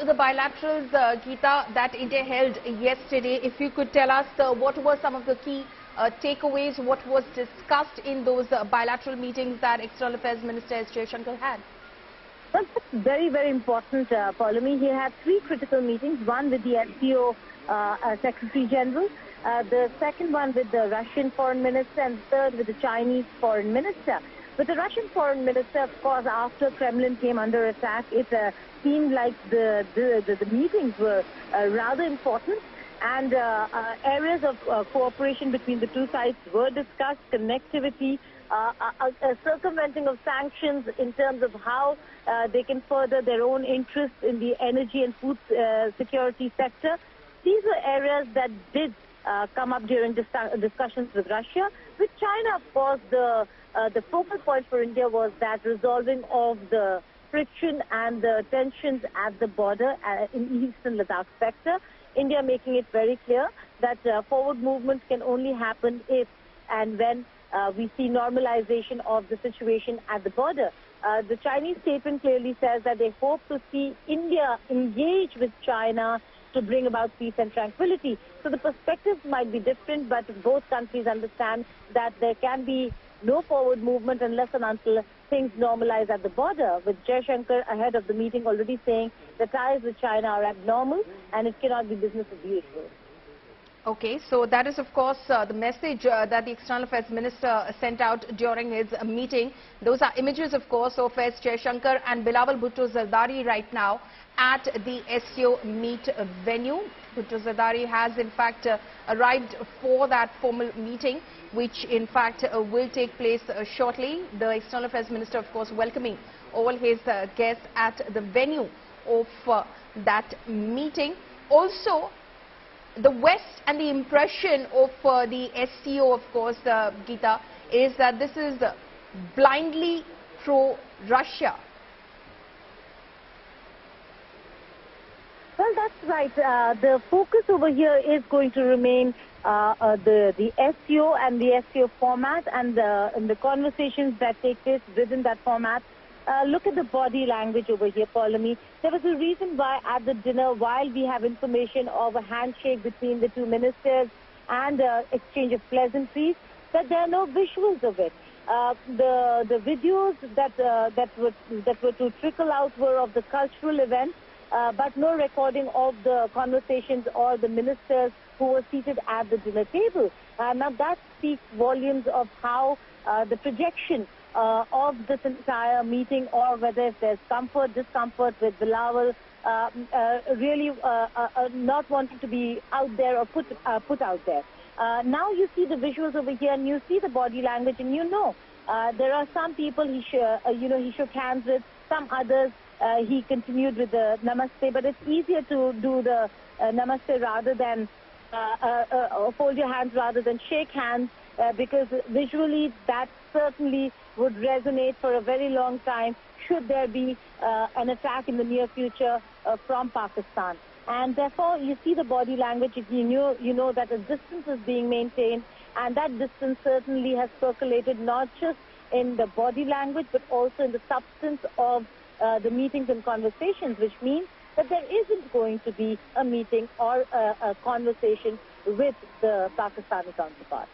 the bilaterals, Geeta, that India held yesterday, if you could tell us what were some of the key takeaways, what was discussed in those bilateral meetings that External Affairs Minister S. Jaishankar had? Well, that's very, very important, Paulami. He had three critical meetings, one with the SCO Secretary General, the second one with the Russian Foreign Minister, and third with the Chinese Foreign Minister. With the Russian Foreign Minister, of course, after Kremlin came under attack, it seemed like the meetings were rather important, and areas of cooperation between the two sides were discussed: connectivity, circumventing of sanctions in terms of how they can further their own interests in the energy and food security sector. These were areas that did come up during discussions with Russia. With China, of course, the focal point for India was that resolving of the friction and the tensions at the border in eastern Ladakh sector. India making it very clear that forward movement can only happen if and when we see normalization of the situation at the border. The Chinese statement clearly says that they hope to see India engage with China to bring about peace and tranquility. So the perspectives might be different, but both countries understand that there can be no forward movement unless and until things normalize at the border, with Jaishankar ahead of the meeting already saying the ties with China are abnormal and it cannot be business as usual. Okay, so that is of course the message that the External Affairs Minister sent out during his meeting. Those are images of course of S. Jaishankar and Bilawal Bhutto Zardari right now at the SCO meet venue. Bhutto Zardari has in fact arrived for that formal meeting, which in fact will take place shortly. The External Affairs Minister of course welcoming all his guests at the venue of that meeting. Also, the West and the impression of the SCO, of course, Geeta, is that this is blindly pro-Russia. Well, that's right. The focus over here is going to remain the SCO and the SCO format and the conversations that take place within that format. Look at the body language over here, Paulami. There was a reason why at the dinner, while we have information of a handshake between the two ministers and exchange of pleasantries, that there are no visuals of it. The videos that were to trickle out were of the cultural event, but no recording of the conversations or the ministers who were seated at the dinner table. Now that speaks volumes of how the projection of this entire meeting, or whether if there's comfort, discomfort with Bilawal, really not wanting to be out there or put out there. Now you see the visuals over here, and you see the body language, and you know there are some people he shook hands with, some others he continued with the namaste, but it's easier to do the namaste rather than fold your hands rather than shake hands, because visually that certainly would resonate for a very long time should there be an attack in the near future from Pakistan. And therefore, you see the body language, you know that a distance is being maintained, and that distance certainly has circulated not just in the body language but also in the substance of the meetings and conversations, which means that there isn't going to be a meeting or a conversation with the Pakistani counterparts.